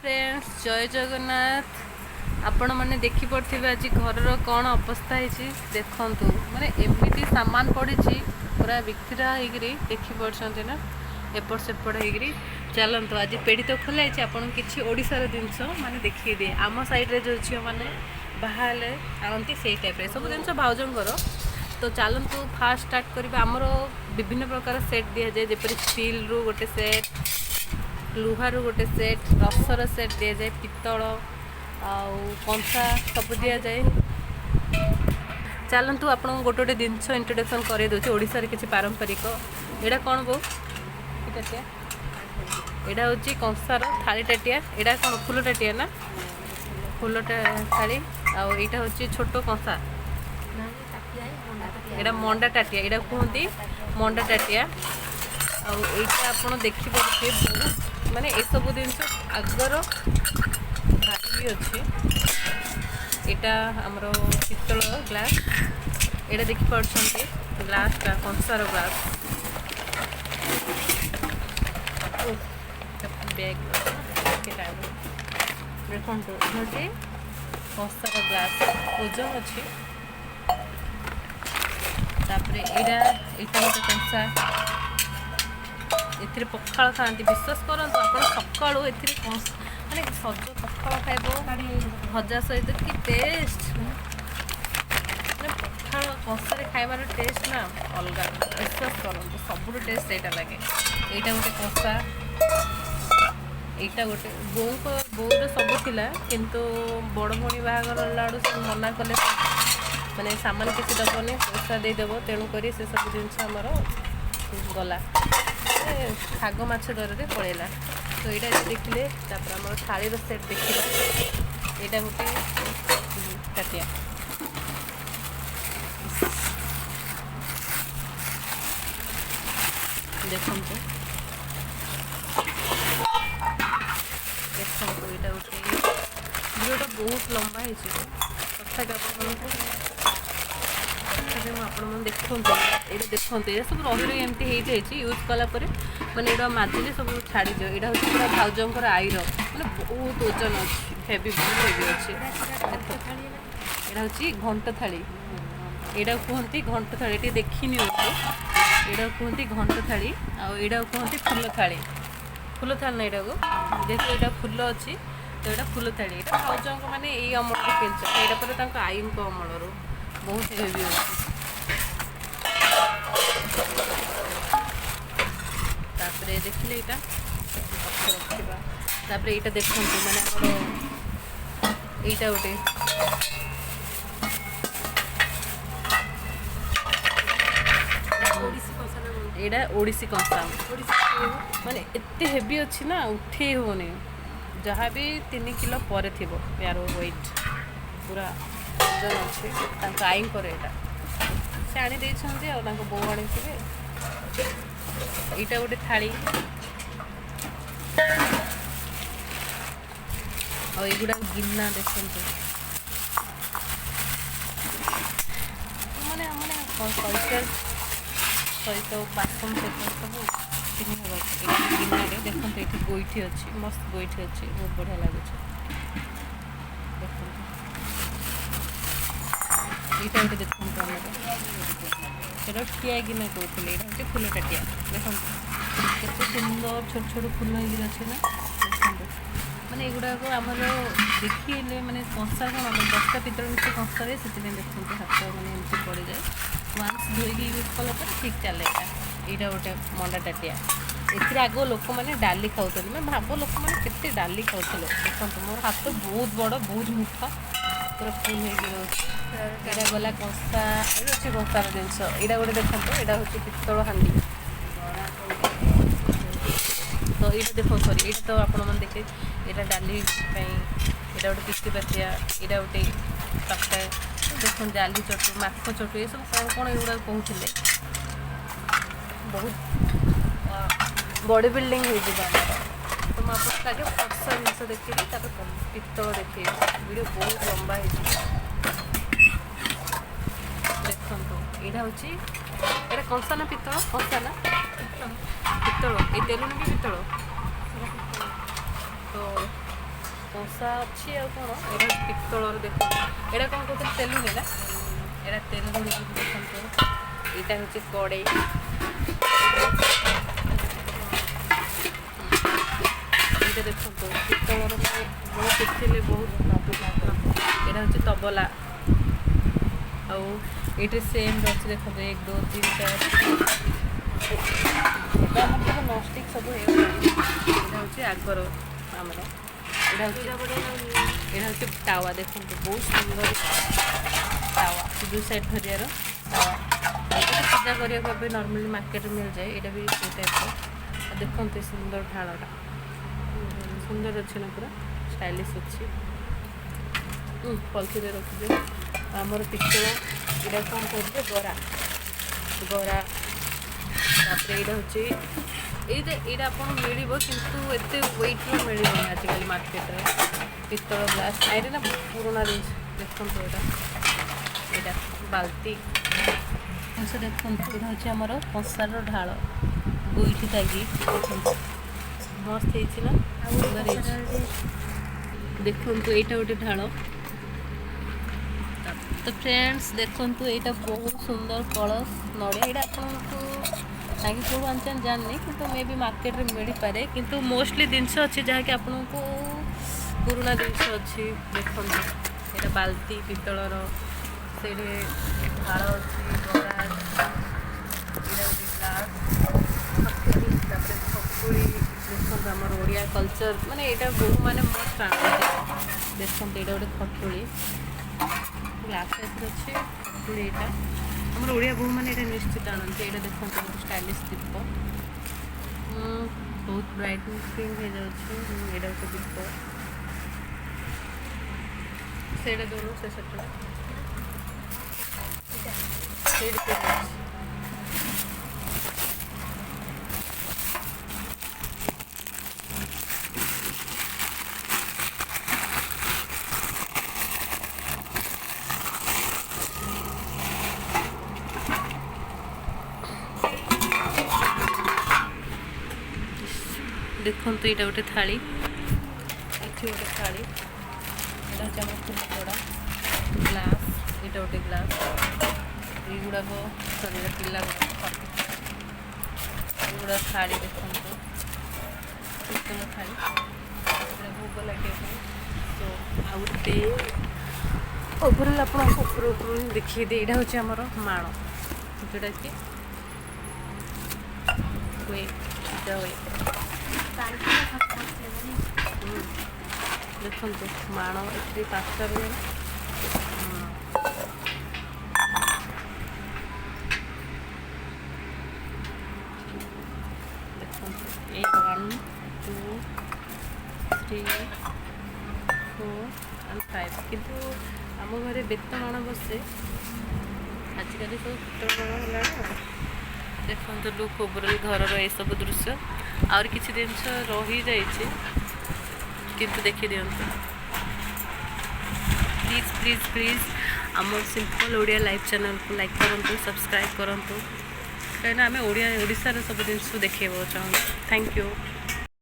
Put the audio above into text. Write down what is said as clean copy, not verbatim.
Friends जय जगन्नाथ आपण मैंने देखी पड़े आज घर कौन अवस्था है देखु माने एमती सामान पड़ी पूरा बिखरा होगी देखी पड़ते ना एपट सेपट होगी चलतु आज पेढ़ी तो खोला है आपन किसी ओडिशार जिनस माने देखिए दिए आम साइड जो झील मैंने बाहर आनती से टाइप सब जिन भाउजर तो चलतु फास्ट स्टार्ट करवा आमर विभिन्न प्रकार सेट दि जाए जपरी स्टील रू गोटे सेट लुहारू गोटे सेट रसर सेट दि जाए पितल कंसा सब दि जाए चलतु आप गोटे गोटे जिनस इंट्रोडक्शन कर दूसरे ओडिशार किसी पारंपरिक एटा कौन बो एटा हूँ कंसार थाली टाटिया एटा कौन फुल टाटिया ना फुल थाली आईटा हूँ छोट कंसा एटा मंडा टाटिया एटा कहते मंडा टाटिया आईटा आप देखिपे बहुत माने ये सब जिनस आगर भारी भी अच्छी एटा आमर पितल ग्लास एटा देखिपे ग्लासटा कंसार ग्लास बैग देखो ये कंसार ग्लास ओजन अच्छी तापर यहाँ गोटे कंसा ए पखाड़ खाती विश्वास करते आप सका माने सज पखाड़ खाइब भजा सहित कि टेस्ट पखाड़ कंसार खाइबार टेस्ट ना अलग विश्वास करते सब टेस्ट यहाँ लगे यहाँ गोटे कंसा यहाँ गोटे बोर सब थिला किंतु बड़ भणी बाहागर आड़ू सब मना कले माने सामान किसी दबनी पैसा देदेव तेणुक से सब जिनस आमर गला शाग माछ दर में पड़ेगा तो यहाँ देखिले आम थाली सेट देखिए यहाँ गोटे टाटिया देखो देखो यहाँ गोटे भिडियोटा बहुत लंबा है देखते ये देखते ये सब रही एमती यूज कलापर मैंने यहाँ माजिले सब छाड़ जाओ यहाँ हूँ पूरा भाउजर आईर मैंने बहुत ओजन अच्छी हेवी बहुत हेवी अच्छे यहाँ हूँ घंट थाली यहाँ कहते घंट थाली ये देखनी यहाँ कहते घंट थाली यहाँ कहते फुल थाली ना यहाँ जेहतु यहाँ फुल अच्छी तो यहाँ फुल थाली यहाँ भाउजों मैंने ये अमल पेलच यहाँ पर आई अमल बहुत हेवी अच्छी तापरे देखिले यहाँ रखा यहाँ देखते मैंने यहाँ गोटे यहाँ ओडिसी कंसा माने एते हेवी अच्छी ना उठे होनी जहाँ भी 3 किलो पर थी यार वेट पूरा ओजन अच्छे आई करे यहाँ से आनी बो आनी यहाँ गोटे थाली आईगुड़ा गिना देखते मैंने कल्चर सहित बासन पेपर सब पिन्ह गिना देखते ये गोईठी अच्छी मस्त गोईठी अच्छी बहुत बढ़िया लगे यहाँ गोटे देखते टिया गिना कहते यहाँ हूँ फुल टाटिया देखते केते सुंदर छोट छोट फुल अच्छे ना देखते मैंने युवाक आमर देखिए मैंने कंसा कौन आम 10टा पितल मिसे कंसा हुए से देखते हाथ मैंने एमती पड़ जाए वांस धोईकी यूज कलापर ठीक चले यहाँ गोटे मंडा टाटिया ए आग लोक मैंने डाली खाऊँ मैं भाव लोक मैंने केते डाली खाऊे देखते मोर हाथ बहुत बड़ बहुत मुठा पूरा फुल होगा गला कंसा ये अच्छे कंसार जिनस यहाँ गोटे देखते यहाँ हूँ पितल हांडी तो ये देखो सॉरी ये तो आप देखिए यहाँ डाली यहाँ गोटे किस्ती पातिया यहाँ गोटे तरकाରୀ देखो जाली चटू माख चटू ये सब कौन कौन युवा कहते बहुत बॉडी बिल्डिंग हो तो मुझे आगे फर्सा जिन देखी पितल देखिए वीडियो बहुत लंबा है देखो यहाँ हूँ यहाँ कंसा ना पितल कंसा ना पितल ये तेलुनी भी पितल तो କଂସା ଅଛି ଆଉ କ'ଣ ଏଇଟା ପିତ୍ତଳର ଦେଖନ୍ତୁ ଏଇଟା କ'ଣ କହୁଥିଲେ ତେଲୁଣି ନା ଏଇଟା ତେଲୁଣି ଦେଖନ୍ତୁ ଏଇଟା ହେଉଛି କଡ଼େଇ ଏଇଟା ଦେଖନ୍ତୁ ପିତ୍ତଳର ମୁଁ ଦେଖିଥିଲି ବହୁତ ଏଇଟା ହେଉଛି ତବଲା ଆଉ ଏଇଠି ସେମ୍ ଅଛି ଦେଖନ୍ତୁ 1 2 3 4 ଏବେ ଆମର ସବୁ ନଷ୍ଟିକ୍ ସବୁ ହେଇଗଲାଣି ଏଇଟା ହେଉଛି ଆଗର ଆମର ଏଇଟା ହେଉଛି ତାୱା ଦେଖନ୍ତୁ ବହୁତ ସୁନ୍ଦର ତାୱା ଦୁଇ ସାଇଡ଼୍ ଧରିବାର ତାୱା ଏଇଟା ପୂଜା କରିବାକୁ ଏବେ ନର୍ମାଲି ମାର୍କେଟରେ ମିଳିଯାଏ ଏଇଟା ବି ସେଇ ଟାଇପ୍ର ଆଉ ଦେଖନ୍ତୁ ଏ ସୁନ୍ଦର ଢାଳଟା ସୁନ୍ଦର ଅଛି ନା ପୁରା ଷ୍ଟାଇଲିସ୍ ଅଛି ପଲଥିରେ ରଖିବେ ଆମର ପିତ୍ତଳ ଏଇଟା କ'ଣ କରୁଛେ ଗରା ତାପରେ ଏଇଟା ହେଉଛି ଏଇଟା ଆପଣ ମିଳିବ କିନ୍ତୁ ଏତେ ୱେଟ୍ର ମିଳିବନି ଆଜିକାଲି ମାର୍କେଟରେ ପିତ୍ତଳ ଗ୍ଲାସ୍ ଆଇରେ ନା ପୁରୁଣା ଜିନିଷ ଦେଖନ୍ତୁ ଏଇଟା ବାଲ୍ଟି ଜିନିଷ ଦେଖନ୍ତୁ ଏଇଟା ହେଉଛି ଆମର କଂସାର ଢାଳ ଗୋଇଠି ଟାଇପ୍ ଦେଖନ୍ତୁ ମସ୍ତ ହେଇଛି ନା ସୁନ୍ଦର ହେଇଛି ଦେଖନ୍ତୁ ଏଇଟା ଗୋଟେ ଢାଳ ତ ଫ୍ରେଣ୍ଡସ୍ ଦେଖନ୍ତୁ ଏଇଟା ବହୁତ ସୁନ୍ଦର କଳସ ନଡ଼ିଆ ଏଇଟା ଆପଣଙ୍କୁ କାହିଁକି କେଉଁ ଆଣିଛନ୍ତି ଜାଣିନି କିନ୍ତୁ ମେ ବି ମାର୍କେଟରେ ମିଳିପାରେ କିନ୍ତୁ ମୋଷ୍ଟଲି ଜିନିଷ ଅଛି ଯାହାକି ଆପଣଙ୍କୁ ପୁରୁଣା ଜିନିଷ ଅଛି ଦେଖନ୍ତୁ ଏଇଟା ବାଲ୍ଟି ପିତ୍ତଳର ସେଇଠି ଢାଳ ଅଛି ଗରା ଏଇଟା ଗୋଟେ ଗ୍ଲାସ୍ ତାପରେ ଖପୁଳି ଦେଖନ୍ତୁ ଆମର ଓଡ଼ିଆ କଲଚର୍ ମାନେ ଏଇଟା ବୋହୂମାନେ ମସ୍ତ ଆଣନ୍ତି ଦେଖନ୍ତୁ ଏଇଟା ଗୋଟେ ଖଟୁଳି ଗ୍ଲାସ୍ ଟାଇପ୍ର ଅଛି ଖଟୁଳି ଏଇଟା ଆମର ଓଡ଼ିଆ ବୋହୂମାନେ ଏଇଟା ନିଶ୍ଚିତ ଆଣନ୍ତି ଏଇଟା ଦେଖନ୍ତୁ ଗୋଟେ ଷ୍ଟାଇଲିସ୍ ଦୀପ ବହୁତ ବ୍ରାଇଟିଂ ପିଙ୍କ୍ ହେଇଯାଉଛି ଏଇଟା ଗୋଟେ ଦୀପ ସେଇଟା ଦଉନୁ ସେ ସେଟା ସେଇଠି ଦେଖନ୍ତୁ ଏଇଟା ଗୋଟେ ଥାଳି ଏଠି ଗୋଟେ ଥାଳି ଏଇଟା ହେଉଛି ଆମର ଫୁଲକଡ଼ା ଗ୍ଲାସ୍ ଏଇଟା ଗୋଟେ ଗ୍ଲାସ୍ ଏଇଗୁଡ଼ାକ ସରିଲା ପିଲା ଏଇଗୁଡ଼ା ଥାଳି ଦେଖନ୍ତୁ ପିତ୍ତଳ ଥାଳି ଏଇଟା ଭୋଗ ଲାଗିବା ପାଇଁ ତ ଆଉ ଗୋଟେ ଓଭରାଲ୍ ଆପଣଙ୍କ ଉପରୁ ଦେଖେଇ ଦିଏ ଏଇଟା ହେଉଛି ଆମର ମାଣ ଯେଉଁଟାକି ହୁଏ ପୂଜା ହୁଏ ଦେଖନ୍ତୁ ମାଣ ଏଥିରେ 5ଟା ରୁହେ ଦେଖନ୍ତୁ 1 2 3 4 and 5 କିନ୍ତୁ ଆମ ଘରେ ବେତ ମାଣ ବସେ ଆଜିକାଲି ସବୁ ପିତ୍ତଳ ମାଣ ହେଲାଣି ଦେଖନ୍ତୁ ଲୁକ୍ ଓଭରାଲ୍ ଘରର ଏସବୁ ଦୃଶ୍ୟ ଆହୁରି କିଛି ଜିନିଷ ରହିଯାଇଛି କିନ୍ତୁ ଦେଖିଦିଅନ୍ତୁ ପ୍ଲିଜ୍ ଆମ ସିମ୍ପଲ୍ ଓଡ଼ିଆ ଲାଇଭ୍ ଚ୍ୟାନେଲ୍କୁ ଲାଇକ୍ କରନ୍ତୁ ସବସ୍କ୍ରାଇବ୍ କରନ୍ତୁ କାହିଁକିନା ଆମେ ଓଡ଼ିଶାର ସବୁ ଜିନିଷ ଦେଖେଇବାକୁ ଚାହୁଁଛୁ ଥ୍ୟାଙ୍କ ୟୁ।